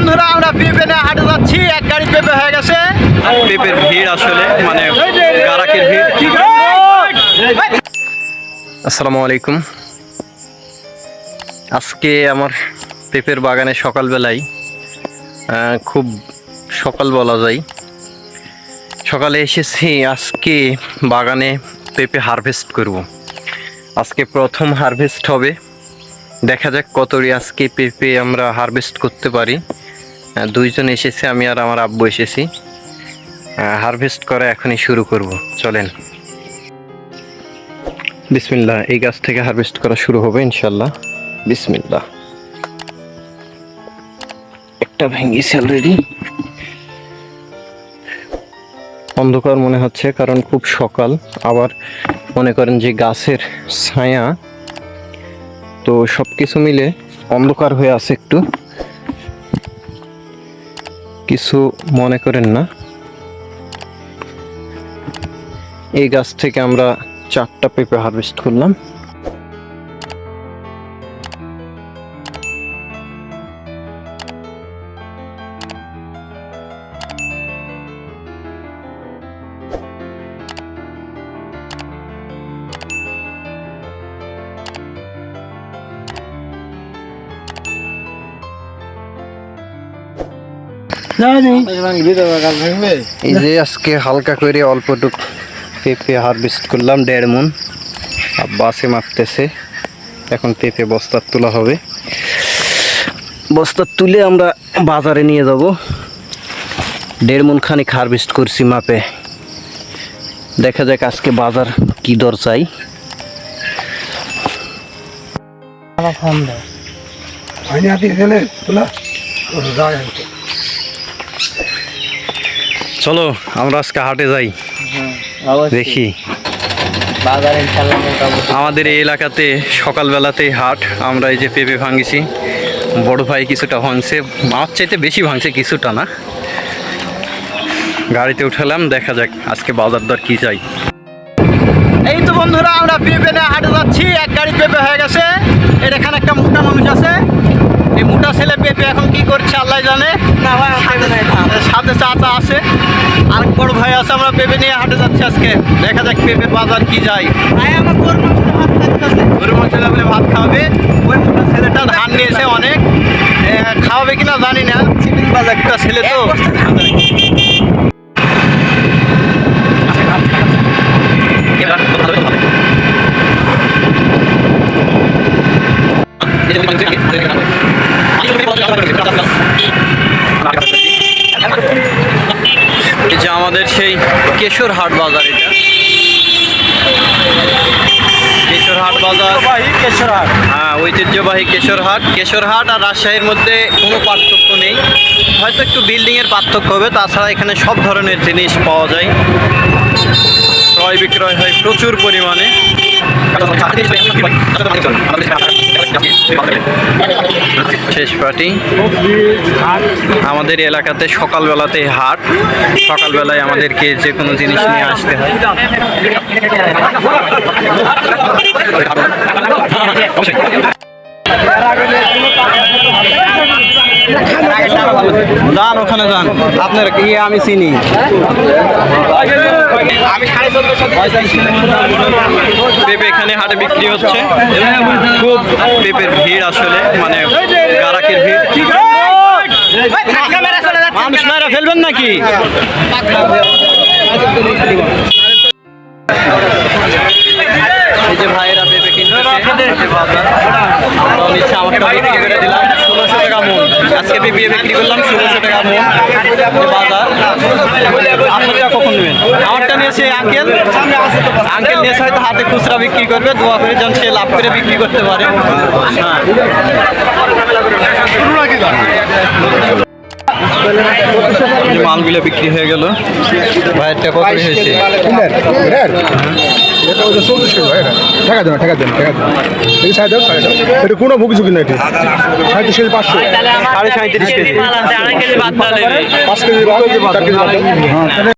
বন্ধুরা আমরা পেঁপে নিয়ে হাটে যাচ্ছি। এক গাড়ি পেঁপে হয়ে গেছে। পেঁপের ভিড় আসলে মানে গারাকের ভিড়। আসসালামু আলাইকুম। আজকে আমার পেঁপের বাগানে সকালবেলায় খুব সকাল বলা যায়, সকালে এসেছি। আজকে বাগানে পেঁপে হারভেস্ট করব। আজকে প্রথম হারভেস্ট হবে। দেখা যাক কতটি আজকে পেঁপে আমরা হারভেস্ট করতে পারি। দুইজন এসেছে, আমি আর আমার আব্বু এসেছি। হারভেস্ট করা এখনই শুরু করব, চলেন। বিসমিল্লাহ। এই গাছ থেকে হারভেস্ট করা শুরু হবে ইনশাল্লাহ। বিসমিল্লাহ। একটা ভেঙেছে অলরেডি। অন্ধকার মনে হচ্ছে কারণ খুব সকাল, আবার মনে করেন যে গাছের ছায়া, তো সব কিছু মিলে অন্ধকার হয়ে আছে একটু। কিছু মনে করেন না। এই গাছ থেকে আমরা 4টা পেঁপে হারভেস্ট করলাম। এই যে আজকে হালকা করে অল্পটুক পেঁপে হারভেস্ট করলাম, 1.5 মণ। বাসে মারতেছে। এখন পেঁপে বস্তা তোলা হবে। বস্তা তুলে আমরা বাজারে নিয়ে যাব। 1.5 মণ খানিক হারভেস্ট করছি মাপে। দেখা যাক আজকে বাজার কি দর চাই। চলো আমরা আজকে হাটে যাই, দেখি। আমাদের এই এলাকাতে সকালবেলাতেই হাট। আমরা এই যে পেঁপে ভাঙিছি, বড় ভাই কিছুটা ভাঙছে, মাছ চাইতে বেশি ভাঙছে, কিছুটা না। গাড়িতে উঠালাম, দেখা যাক আজকে বাজার দর কি চাই। এই তো বন্ধুরা আমরা পেঁপে নিয়ে হাটে যাচ্ছি। এক গাড়ি পেঁপে হয়ে গেছে। এখানে একটা মোটা মানুষ আছে। এই মোটা ছেলে পেঁপে এখন কি করছে আল্লাহ জানে। সাথে চাচা আছে, আর বড় ভাই আছে। আমরা পেঁপে নিয়ে হাটে যাচ্ছি আজকে। দেখা যাক পেঁপের বাজার কি যায়। গরুর মাংস বলে ভাত খাওয়াবে। ওই মোটা ছেলেটা ধান নিয়েছে অনেক, খাওয়াবে কিনা জানি না। চিপিং বাজার একটা ছেলে তো। এই যে আমাদের সেই কেশরহাট বাজার, এটা কেশরহাট বাজার, কেশরহাট। হ্যাঁ, ঐতিহ্যবাহী কেশরহাট। কেশরহাট আর রাজশাহীর মধ্যে কোনো পার্থক্য নেই, হয়তো একটু বিল্ডিংয়ের পার্থক্য হবে। তাছাড়া এখানে সব ধরনের জিনিস পাওয়া যায়, ক্রয় বিক্রয় হয় প্রচুর পরিমাণে। শেষ পার্টি আমাদের এলাকাতে সকালবেলাতে হাট। সকালবেলায় আমাদেরকে যে কোনো জিনিস নিয়ে আসতে হয়। যান ওখানে যান, আপনার কি আমি চিনি। পেঁপে এখানে হাটে বিক্রি হচ্ছে। খুব পেঁপের ভিড় আসলে মানে গারাকের ভিড়। মানুষ মেরে ফেলবেন নাকি? এই যে ভাইয়েরা পেঁপে কিনতেছে। আমারটা বিক্রি করে দিলাম 1600 টাকা মণ। আজকে পেঁপে বিক্রি করলাম 1600 টাকা মণ বাজার। আপনারা কখন নেবেন? আমারটা নিয়েছে আঙ্কেল নিয়েছে, হয়তো হাতে খুচরা বিক্রি করবে। দোয়া করে যেন সে লাভ করে বিক্রি করতে পারে। হ্যাঁ, মালগুলো বিক্রি হয়ে গেল। ভাইয়েরটা কত হয়েছে? কোনো ভুগি ঝুঁকি নাই। 5.5 কেজি। 37.5 কেজি। 5 কেজি